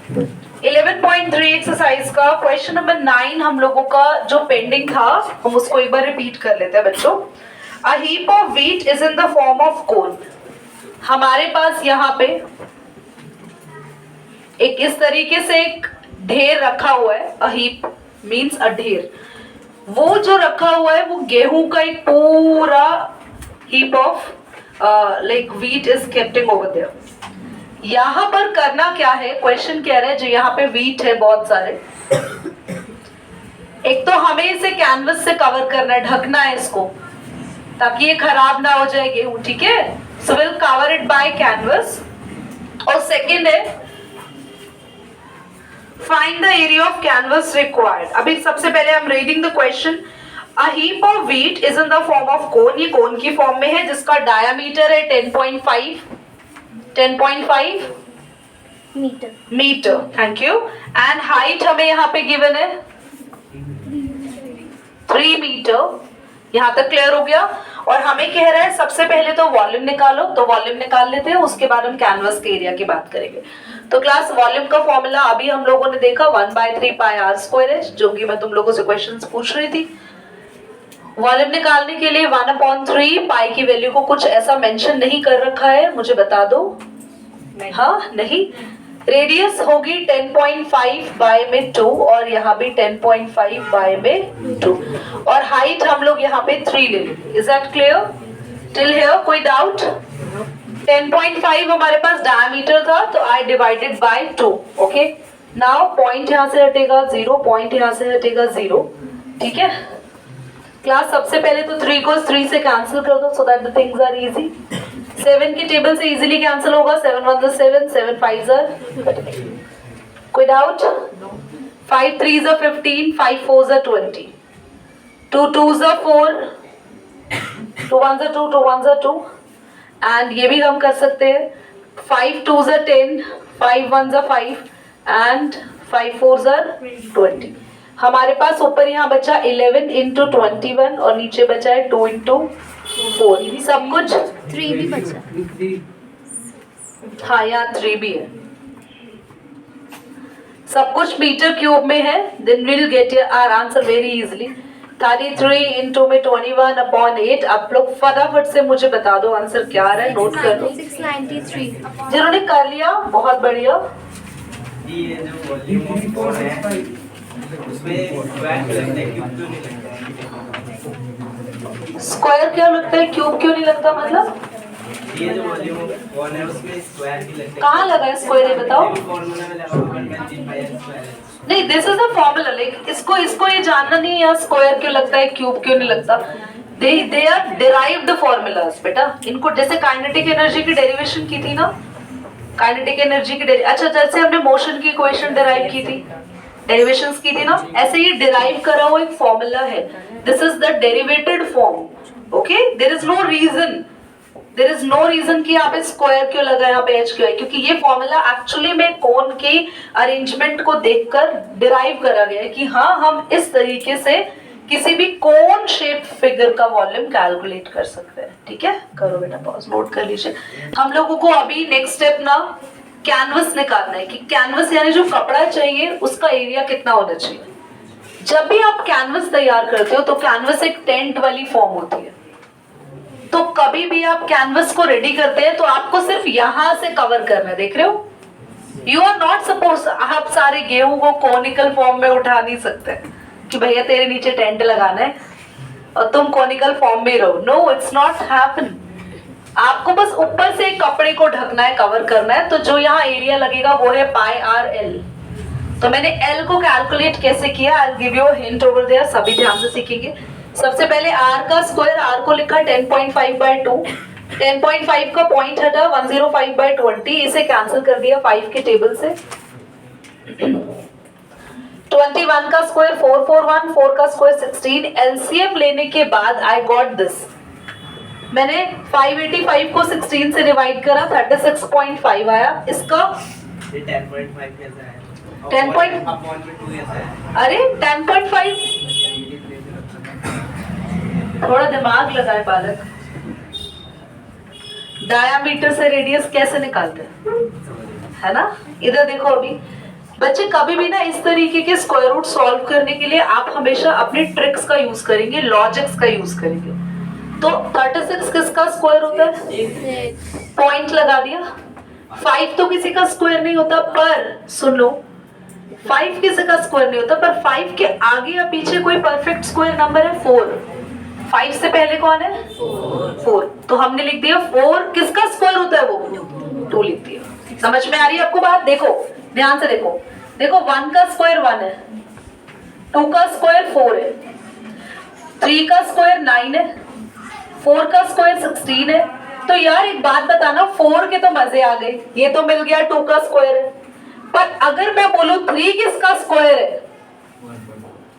11.3 exercise का question number 9 हम लोगों का जो पेंडिंग था हम उसको एक बार रिपीट कर लेते हैं बच्चों। A heap of wheat is in the form of cone. हमारे पास यहाँ पे एक इस तरीके से एक ढेर रखा हुआ है। अ हीप मींस अ ढेर। वो जो रखा हुआ है वो गेहूं का एक पूरा heap of like wheat is keeping over there. यहाँ पर करना क्या है, क्वेश्चन कह रहे हैं जो यहाँ पे व्हीट है बहुत सारे, एक तो हमें इसे कैनवस से कवर करना है, ढकना है इसको ताकि ये खराब ना हो जाए गेहूं, ठीक है। So will cover it by canvas. और सेकंड है find the area of canvas required. अभी सबसे पहले हम reading the question. A heap of wheat is in the form of cone. ये कोन की फॉर्म में है जिसका डायमीटर है 10.5 metre. Thank you. And height हमें यहाँ पे गिवन है 3 मीटर। यहाँ तक क्लियर हो गया। और हमें कह रहा है सबसे पहले तो वॉल्यूम निकालो, तो वॉल्यूम निकाल लेते हैं, उसके बाद हम कैनवस के एरिया की बात करेंगे। तो क्लास वॉल्यूम का फॉर्मूला अभी हम लोगों ने देखा 1/3 पाई आर स्क्वायर है, जो कि मैं तुम लोगों से क्वेश्चंस पूछ रही थी। वॉल्यूम निकालने के लिए 1/3 पाई की वैल्यू को कुछ ऐसा मेंशन नहीं कर रखा है, मुझे बता दो। हाँ नहीं। रेडियस होगी 10.5 बाय में 2 और यहाँ भी 10.5 बाय में 2 और हाइट हम लोग यहाँ पे 3 ले लेंगे। Is that clear till here? कोई डाउट? 10.5 हमारे पास डायमीटर था तो I divided by 2। Okay, now point यहाँ से हटेगा 0, पॉइंट यहाँ से हटेगा 0, ठीक है। क्लास सबसे पहले तो 3 को 3 से कैंसिल कर दो so that the things are easy. 7 की टेबल से इजीली कैंसिल होगा। 7 1 7, 7 5 कोई डाउट? 5 3 15, 5 4 20, 2 2 4, 2 1 2, 2 1 2 एंड ये भी हम कर सकते हैं 5 2 10, 5 1 5 एंड 5 4 20। हमारे पास ऊपर यहाँ बचा 11 into 21 और नीचे बचा है 2 into 4। सब कुछ 3 भी बचा। हाँ यहाँ 3 भी है। सब कुछ मीटर क्यूब में है। Then will get our answer very easily. 33 into में 21/8। आप लोग फटाफट से मुझे बता दो आंसर क्या आ रहा है, नोट कर लो। 693। जिन्होंने कर लिया बहुत बढ़िया। ये जो वॉल्यूम ऑफ कोन है उसमें स्क्वायर क्यों लगता है, क्यूब क्यों नहीं लगता? स्क्वायर क्यों लगता है, क्यूब क्यों नहीं लगता? मतलब ये जो वॉल्यूम ऑफ कोन है उसमें स्क्वायर क्यों लगता है? कहाँ लगा है स्क्वायर, ये बताओ। फॉर्मूला में लगा 1/3 पाई आर स्क्वायर है। नहीं, this is the formula. Like इसको ये जानना नहीं है स्क्वायर क्यों लगता है, क्यूब क्यों नहीं लगता। दे आर डिराइव्ड फॉर्मूलाज बेटा। इनको जैसे काइनेटिक एनर्जी की डेरिवेशन की थी ना, काइनेटिक एनर्जी की अच्छा जैसे हमने मोशन की इक्वेशन डिराइव की थी, डेरिवेशंस की थी ना, ऐसे ही डिराइव करा हुआ एक फॉर्मूला है। This is the derivated form. Okay, there is no reason कि यहाँ पे स्क्वायर क्यों लगा, यहाँ पे एच क्यों है, क्योंकि ये फॉर्मूला एक्चुअली में कोन के अरेंजमेंट को देखकर डिराइव करा गया है कि हाँ हम इस तरीके से किसी भी कोन शेप फिगर का वॉल्यूम कैलकुलेट कर सकते हैं। ठीक है, करो बेटा पॉज, नोट कर लीजिए। हम लोगों को अभी नेक्स्ट स्टेप ना कैनवस निकालना है कि कैनवस यानी जो कपड़ा चाहिए उसका एरिया कितना होना चाहिए। जब भी आप कैनवस तैयार करते हो तो कैनवस एक टेंट वाली फॉर्म होती है। तो कभी भी आप कैनवस को रेडी करते हैं तो आपको सिर्फ यहां से कवर करना है, देख रहे हो। यू आर नॉट सपोज, आप सारे गेहूं को कोनिकल फॉर्म में उठा नहीं सकते कि भैया तेरे नीचे टेंट लगाना है और तुम कोनिकल फॉर्म में रहो। No, it's not happen. आपको बस ऊपर से कपड़े को ढकना है, कवर करना है। तो जो यहाँ एरिया लगेगा वो है पाई आर एल। तो मैंने एल को कैलकुलेट कैसे किया, I will give you a hint over there, सभी ध्यान से सीखेंगे। सबसे पहले आर का स्क्वायर, आर को लिखा 10.5/2, 10.5 का पॉइंट हटा 105/20, इसे कैंसिल कर दिया 5 के टेबल से। 21 का स्क्वायर 441, 4 का स्क्वायर 16। एलसीएम लेने के बाद आई गॉट दिस। मैंने 585 को 16 से डिवाइड करा, 36.5 आया। इसका 10.5 कैसा है? 10 अपॉन में 2 ऐसा है। अरे 10.5 थोड़ा दिमाग लगाए बालक। डायामीटर से रेडियस कैसे निकालते हैं, है ना। इधर देखो, अभी बच्चे कभी भी ना इस तरीके के स्क्वायर रूट सॉल्व करने के लिए आप हमेशा अपने ट्रिक्स का यूज करेंगे, लॉजिक्स का यूज करेंगे। तो 36 किसका स्क्वायर होता है? पॉइंट लगा दिया। 5 तो किसी का स्क्वायर नहीं होता, पर सुन लो 5 किसी का स्क्वायर नहीं होता, पर 5 के आगे या पीछे कोई परफेक्ट स्क्वायर नंबर है 4। 5 से पहले कौन है? 4। तो हमने लिख दिया 4 किसका स्क्वायर होता है? वो 2 लिख दिया। समझ में आ रही है आपको बात? देखो ध्यान से देखो, देखो 1 का स्क्वायर 1 है, 2 का स्क्वायर 4 है, 3 का स्क्वायर 9 है, 4 का स्क्वायर 16 है। तो यार एक बात बताना, 4 के तो मजे आ गए, ये तो मिल गया 2 का स्क्वायर है, पर अगर मैं बोलूं 3 किसका स्क्वायर है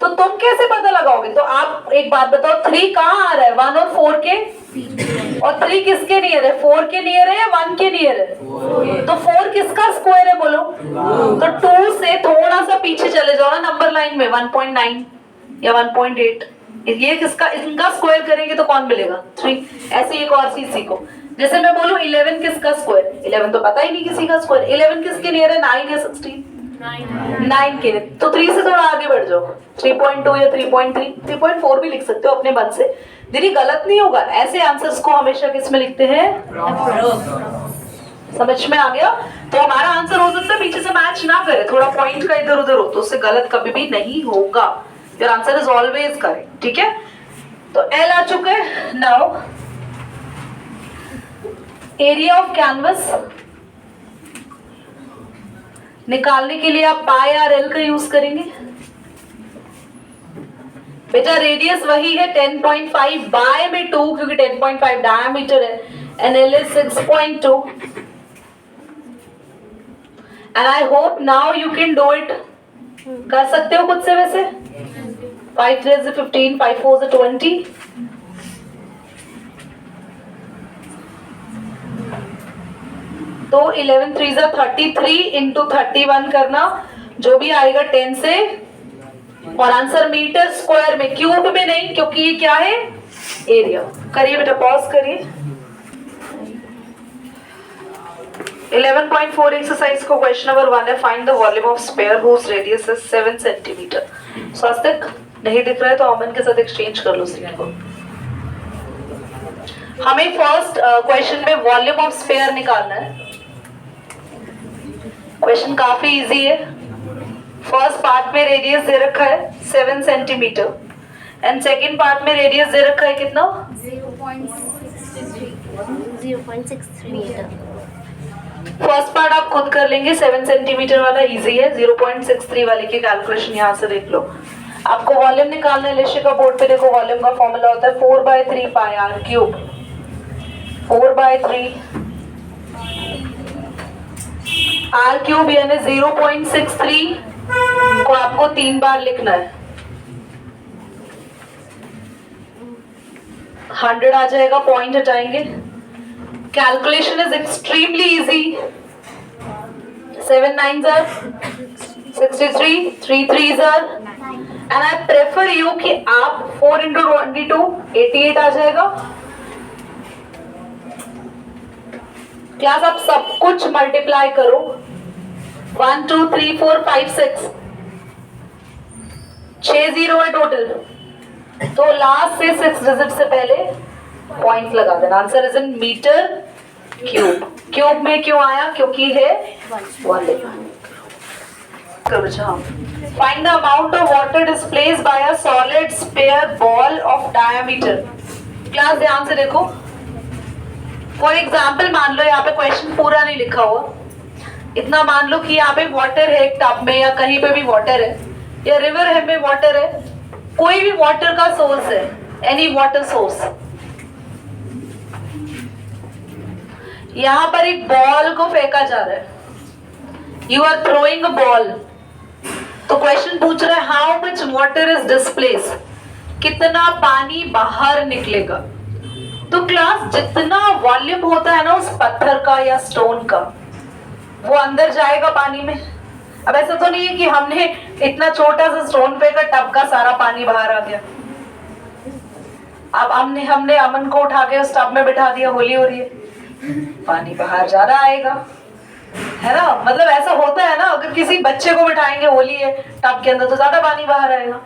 तो तुम कैसे पता लगाओगे? तो आप एक बात बताओ, 3 कहाँ आ रहा है? 1 और 4 के, और 3 किसके नियर है? 4 के नियर है या 1 के नियर है? तो 4 किसका स्क्वायर है बोलो? तो 2 से थोड़ा सा पीछे चले जाओ ना नंबर लाइन में, 1.9 या 1.8, ये किसका, इनका स्क्वायर करेंगे तो कौन मिलेगा? 3। ऐसे एक और चीज सीखो, जैसे मैं बोलूं 11 किसका स्क्वायर? 11 तो पता ही नहीं किसी का स्क्वायर। 11 किसके नियर है? 9 या 16? 9 के। तो 3 से थोड़ा आगे बढ़ जाओ, 3.2 या 3.3, 3.4 भी लिख सकते हो अपने मन से। दीदी गलत नहीं होगा, ऐसे आंसर्स को हमेशा किस में लिखते हैं? समझ में आ गया? तो हमारा आंसर हो सकता है पीछे से मैच ना करे, थोड़ा पॉइंट का इधर उधर हो, तो उससे गलत कभी भी नहीं होगा। Your answer is always correct. ठीक है, तो एल आ चुका है। नाउ एरिया ऑफ कैनवस निकालने के लिए आप पाई आर एल का यूज करेंगे। बेटा रेडियस वही है 10.5 बाय में 2, क्योंकि 10.5 डायमीटर है, and L is 6.2। And I hope now you can do it. कर सकते हो खुद से वैसे। 5 3 is 15, 5 4 is 20। तो 11 3 is 33 into 31 करना, जो भी आएगा 10 से, और आंसर मीटर स्क्वायर में, क्यूब में नहीं, क्योंकि ये क्या है? एरिया। करिए बेटा, पॉज करिए। 11.4 एक्सरसाइज को क्वेश्चन नंबर 1 है, find the volume of sphere whose radius is 7 centimetre. Swastik नहीं दिख रहा है तो अमन के साथ एक्सचेंज कर लो सीट को। हमें फर्स्ट क्वेश्चन में वॉल्यूम ऑफ स्फीयर निकालना है। क्वेश्चन काफी इजी है। फर्स्ट पार्ट में रेडियस दे रखा है 7 सेंटीमीटर, एंड सेकंड पार्ट में रेडियस दे रखा है कितना? 0.63 मीटर। फर्स्ट पार्ट आप खुद कर लेंगे, 7 सेंटीमीटर वाला इजी है। 0.63 वाले की कैलकुलेशन यहाँ से देख लो। आपको वॉल्यूम निकालना है, लिशिका बोर्ड पे देखो, वॉल्यूम का फॉर्मूला होता है 4/3 पाई आर क्यूब। 4/3 आर क्यूब यानी 0.63 को आपको 3 बार लिखना है। 100 आ जाएगा, पॉइंट हटाएंगे। Calculation is extremely easy. 7 9s are 63, 3 3s are, and I prefer you कि आप 4 into 22 88 आ जाएगा। क्लास आप सब कुछ मल्टीप्लाई करो, 1 2 3 4 5 6 6 0 है टोटल, तो लास्ट से 6 डिजिट से पहले पॉइंट लगा देना। Answer is in metre cube. Cube में क्यों आया? क्योंकि है volume. Find the amount of water displaced by a solid sphere ball of diameter. Class ध्यान से देखो। फॉर एग्जाम्पल मान लो यहाँ पे क्वेश्चन पूरा नहीं लिखा हुआ, इतना मान लो कि यहाँ पे वाटर है एक टब में, या कहीं पे भी वाटर है, या रिवर है में वाटर है, कोई भी वाटर का सोर्स है, एनी वाटर सोर्स। यहाँ पर एक बॉल को फेंका जा रहा है, you are throwing a ball. तो क्वेश्चन पूछ रहा है how much water is displace, कितना पानी बाहर निकलेगा। तो क्लास जितना वॉल्यूम होता है ना उस पत्थर का या स्टोन का, वो अंदर जाएगा पानी में। अब ऐसा तो नहीं है कि हमने इतना छोटा सा स्टोन फेंका, टब का सारा पानी बाहर आ गया। अब हमने अमन को उठा के उस टब में बिठा दिया, होली हो रही है, पानी बाहर ज्यादा आएगा। है ना, मतलब ऐसा होता है ना, अगर किसी बच्चे को बिठाएंगे, होली है, टब के अंदर तो ज्यादा पानी बाहर आएगा,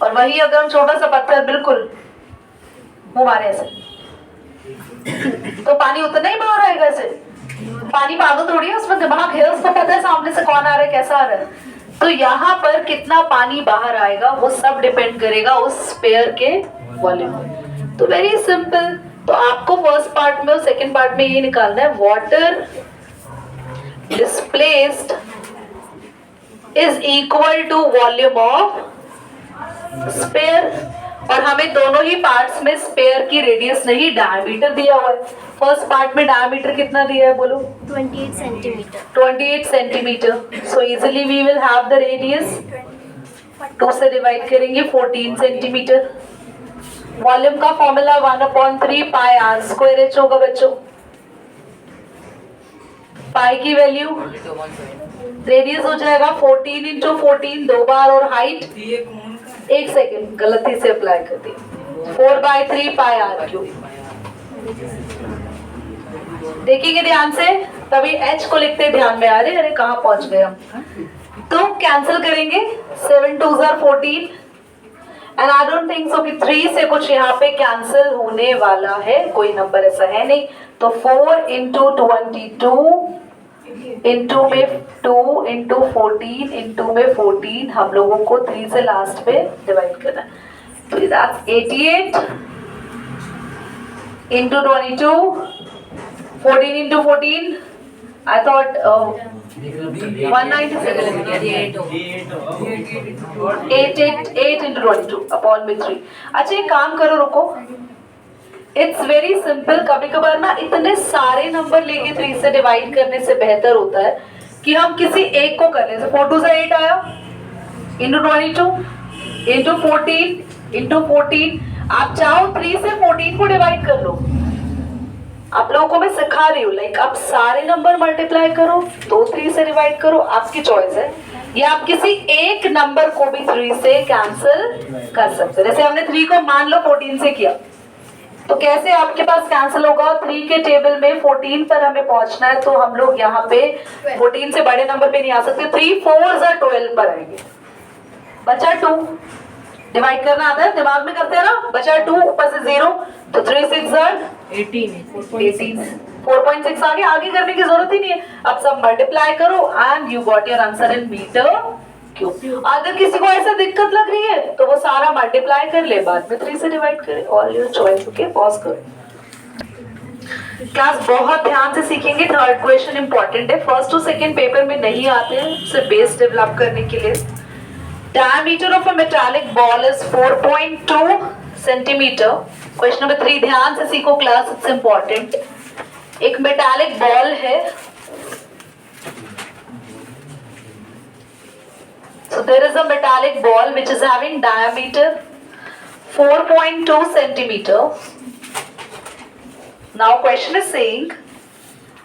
और वही अगर हम छोटा सा पत्थर बिल्कुल मुंह मारे ऐसे तो पानी उतना ही बाहर आएगा ऐसे। पानी पागल थोड़ी है, उसमें दिमाग है, उसको पता है सामने से कौन आ रहा है, कैसा आ रहा है। तो यहाँ पर कितना पानी बाहर आएगा वो सब डिपेंड करेगा उस स्पेयर के वॉल्यूम पर। तो वेरी सिंपल, तो आपको फर्स्ट पार्ट में और सेकंड पार्ट में ये निकालना है, water displaced is equal to volume of sphere. और हमें दोनों ही पार्ट्स में स्पेयर की रेडियस नहीं, डायमीटर दिया हुआ है। फर्स्ट पार्ट में डायमीटर कितना दिया है बोलो? 28 centimeter. 28 centimetre. So easily we will have the radius, 2 से डिवाइड करेंगे 14 सेंटीमीटर। वॉल्यूम का formula 1/3 pi r square h होगा बच्चों। पाई की वैल्यू, रेडियस हो जाएगा 14 इंटू 14 दो बार, और हाइट, एक सेकेंड गलती से अप्लाई कर दी, 4/3 पाई आर क्यूब। देखेंगे ध्यान से, तभी h को लिखते ध्यान में आ रहे, अरे कहाँ पहुंच गए हम। तो कैंसिल करेंगे, 7 2s are 14 and I don't think so कि 3 से कुछ यहाँ पे कैंसिल होने वाला है, कोई नंबर ऐसा है नहीं। तो 4 इंटू 22 इंटू में 2 इंटू 14 इंटू में 14, हम लोगों को 3 से लास्ट पे डिवाइड करना है। तो that's 88 into 22, 14 into 14, I thought 197, 8 into 22 upon में 3। अच्छा एक काम करो, रुको, इट्स वेरी सिंपल। कभी कभार ना इतने सारे नंबर लेके 3 से डिवाइड करने से बेहतर होता है कि हम किसी एक को कर लें। 4 2 से 8 आया, इंटू 22 इंटू 14 इंटू 14। आप चाहो 3 से 14 को डिवाइड कर लो, आप लोगों को मैं सिखा रही हूँ। लाइक आप सारे नंबर मल्टीप्लाई करो, तो 3 से डिवाइड करो, आपकी चॉइस है। या आप किसी एक नंबर को भी 3 से कैंसिल कर सकते हैं। जैसे हमने 3 को मान लो 14 से किया, तो कैसे आपके पास कैंसिल होगा? 3 के टेबल में 14 पर हमें पहुंचना है, तो हम लोग यहाँ पे 14 से बड़े नंबर पे नहीं आ सकते, 3 4s are 12 पर आएंगे। बचा 2, डिवाइड करना आता है, दिमाग में करते हैं ना। बचा 2, ऊपर से 0, तो 3 6 are 18, 4.6 आगे करने की जरूरत ही नहीं है। अब सब मल्टीप्लाई करो and you got your answer in metre cube. अगर किसी को ऐसा दिक्कत लग रही है तो वो सारा मल्टीप्लाई कर ले, बाद में 3 से डिवाइड करे, all your choice. Okay, pause करो। क्लास बहुत ध्यान से सीखेंगे, थर्ड क्वेश्चन इंपॉर्टेंट है, फर्स्ट और सेकंड पेपर में नहीं आते हैं, उसे बेस डेवलप करने के लिए। Diameter of a metallic ball is 4.2 centimetre. Question number 3 ध्यान से सीखो क्लास, इट्स इंपॉर्टेंट। एक मेटालिक बॉल है, so there is a metallic ball which is having diameter 4.2 centimeter. Now question is saying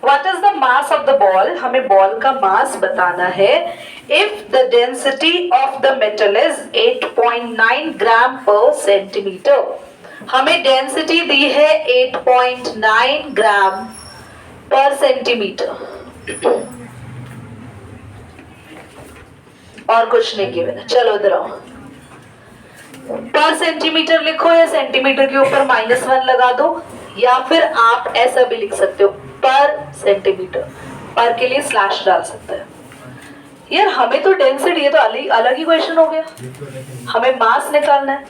what is the mass of the ball? हमें ball का मास बताना है। If the density of the metal is 8.9 ग्राम पर centimetre, हमें density दी है 8.9 ग्राम पर centimetre, और कुछ नहीं गिवन है। चलो इधर आओ, पर सेंटीमीटर लिखो या सेंटीमीटर के ऊपर -1 लगा दो, या फिर आप ऐसा भी लिख सकते हो पर सेंटीमीटर, पर के लिए स्लैश डाल सकते हैं। यार हमें तो डेंसिटी, ये तो अलग ही क्वेश्चन हो गया, हमें मास निकालना है।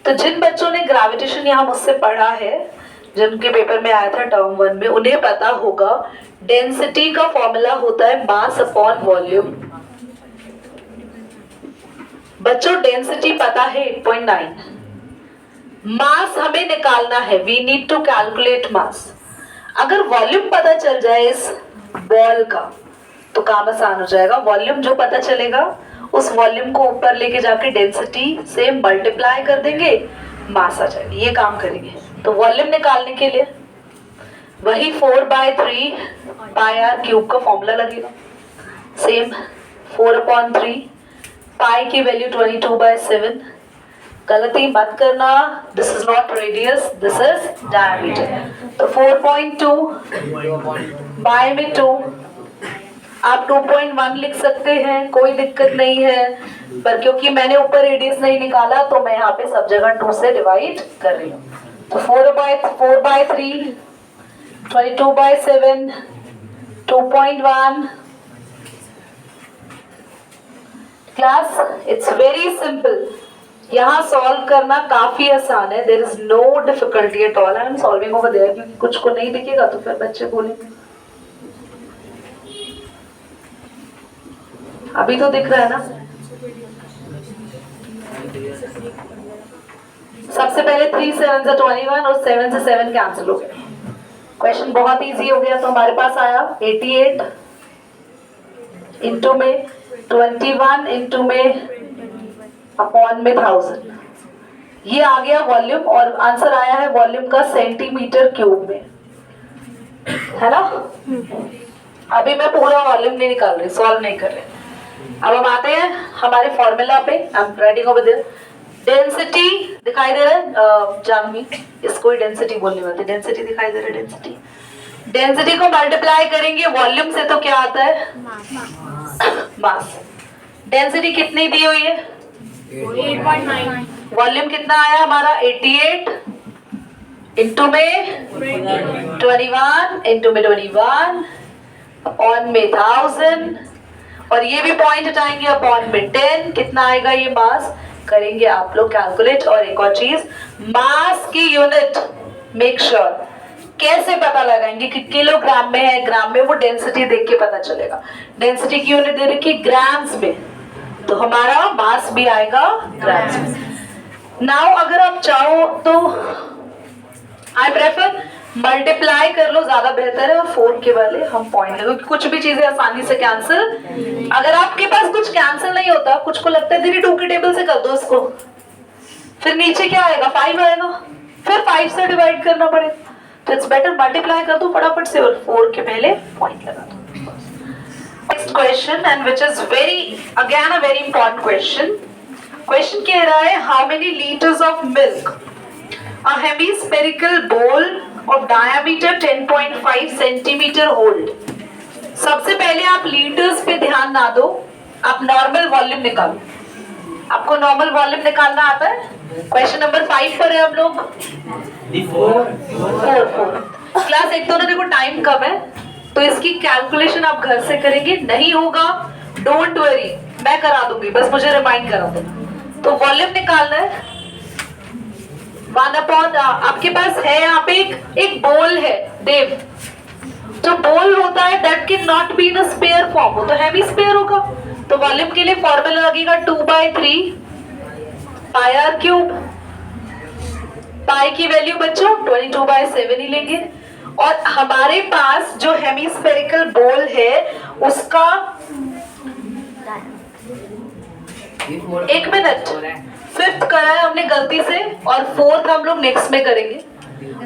तो जिन बच्चों ने ग्रेविटेशन यहाँ मुझसे पढ़ा है, जिनके पेपर में आया था टर्म 1 में, उन्हें पता होगा डेंसिटी का फॉर्मूला होता है मास अपॉन वॉल्यूम। बच्चों डेंसिटी पता है 8.9, मास हमें निकालना है, we need to calculate mass. अगर वॉल्यूम पता चल जाए इस बॉल का तो काम आसान हो जाएगा। वॉल्यूम जो पता चलेगा उस वॉल्यूम को ऊपर लेके जाके डेंसिटी से मल्टीप्लाई कर देंगे, मास आ जाएगा। ये काम करेंगे। तो वॉल्यूम निकालने के लिए वही 4/3 पाई आर क्यूब का फॉर्मूला लगेगा, सेम 4/3। पाई की वैल्यू 22/7। गलती मत करना, this is not radius, this is diameter. तो 4.2 बाय में 2 आप 2.1 लिख सकते हैं, कोई दिक्कत नहीं है, पर क्योंकि मैंने ऊपर रेडियस नहीं निकाला तो मैं यहाँ पे सब जगह 2 से डिवाइड कर रही हूँ। तो 4/3, 22/7, 2.1। क्लास इट्स वेरी सिंपल, यहाँ सॉल्व करना काफी आसान है, there is no difficulty at all. I am solving over there, क्योंकि कुछ को नहीं दिखेगा तो फिर बच्चे बोलेंगे। अभी तो दिख रहा है ना। सबसे पहले 3 7 से 21 और 7 से 7 कैंसिल हो गए। क्वेश्चन बहुत इजी हो गया। तो हमारे पास आया 88 इंटू में 21 इंटू में अपॉन में 1000। ये आ गया वॉल्यूम और आंसर आया है वॉल्यूम का सेंटीमीटर क्यूब में, है ना। अभी मैं पूरा वॉल्यूम नहीं निकाल रही, सॉल्व नहीं कर रही। अब हम आते हैं हमारे फॉर्मूला पे। I am writing over there. Density दिखाई दे रहा है जानवी, इसको ही डेंसिटी बोलने वाले। डेंसिटी दिखाई दे रहा है। डेंसिटी, डेंसिटी को मल्टीप्लाई करेंगे वॉल्यूम से तो क्या आता है? मास। डेंसिटी कितनी दी हुई है? 8.9। वॉल्यूम कितना आया हमारा? 88 इंटू में 21 इंटू में 21 अपॉन में 1000, और ये भी पॉइंट हटाएंगे अपॉन में 10। कितना आएगा ये मास? करेंगे आप लोग कैलकुलेट। और एक और चीज, मास की यूनिट मेक श्योर कैसे पता लगाएंगे कि किलोग्राम में है ग्राम में, वो डेंसिटी देख के पता चलेगा। डेंसिटी की यूनिट दे रखी ग्राम्स में, तो हमारा मास भी आएगा ग्राम्स में। नाउ अगर आप चाहो तो आई प्रेफर मल्टीप्लाई कर लो, ज्यादा बेहतर है। और 4 के वाले हम पॉइंट लगो, कुछ भी चीजें आसानी से कैंसिल। अगर आपके पास कुछ कैंसिल नहीं होता, कुछ को लगता है दीदी 2 के टेबल से कर दो इसको, फिर नीचे क्या आएगा? 5 आएगा, फिर 5 से डिवाइड करना पड़ेगा। तो इट्स बेटर मल्टीप्लाई कर दो फटाफट से और 4 के पहले पॉइंट लगा दो। Next question, and which is very again a very important question. Question कह रहा है how many litres of milk a hemispherical bowl of diameter 10.5 centimeter hold। सबसे पहले आप लीटर्स पे ध्यान ना दो, आप नॉर्मल वॉल्यूम निकालो। आपको नॉर्मल वॉल्यूम निकालना आता है? क्वेश्चन नंबर 5 पर है हम लोग। 4 क्लास 1 तो ना, देखो टाइम कम है तो इसकी कैलकुलेशन आप घर से करेंगे। नहीं होगा डोंट वरी, मैं करा दूंगी, बस मुझे रिमाइंड करा देना। तो वॉल्यूम निकालना है 1 अपॉन, आपके पास है यहाँ पे एक बोल है देव। जो बोल होता है that can not be in a sphere form, वो तो हेमिस्फीयर होगा। तो वॉल्यूम के लिए फॉर्मूला लगेगा 2/3 पाई आर क्यूब। पाई की वैल्यू बच्चों 22/7 ही लेंगे। और हमारे पास जो हेमिस्फेरिकल बोल है उसका 1 मिनट 5th करा है हमने गलती से, और 4th हम लोग नेक्स्ट में करेंगे।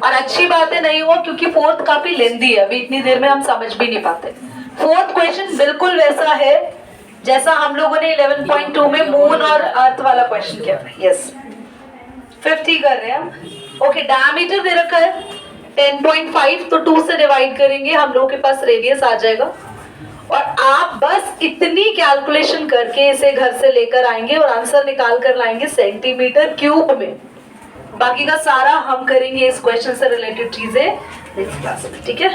और अच्छी बात है नहीं हुआ, क्योंकि 4th काफी लेंदी है, अभी इतनी देर में हम समझ भी नहीं पाते। 4th क्वेश्चन बिल्कुल वैसा है जैसा हम लोगों ने 11.2 में मून और अर्थ वाला क्वेश्चन किया था। यस, 5th ही कर रहे हैं हम। ओके, डायमीटर दे रखा है 10.5, तो 2 से डिवाइड करेंगे, हम लोगों के पास रेडियस आ जाएगा। और आप बस इतनी कैलकुलेशन करके इसे घर से लेकर आएंगे और आंसर निकाल कर लाएंगे सेंटीमीटर क्यूब में। बाकी का सारा हम करेंगे इस क्वेश्चन से रिलेटेड चीजें नेक्स्ट क्लास में, ठीक है।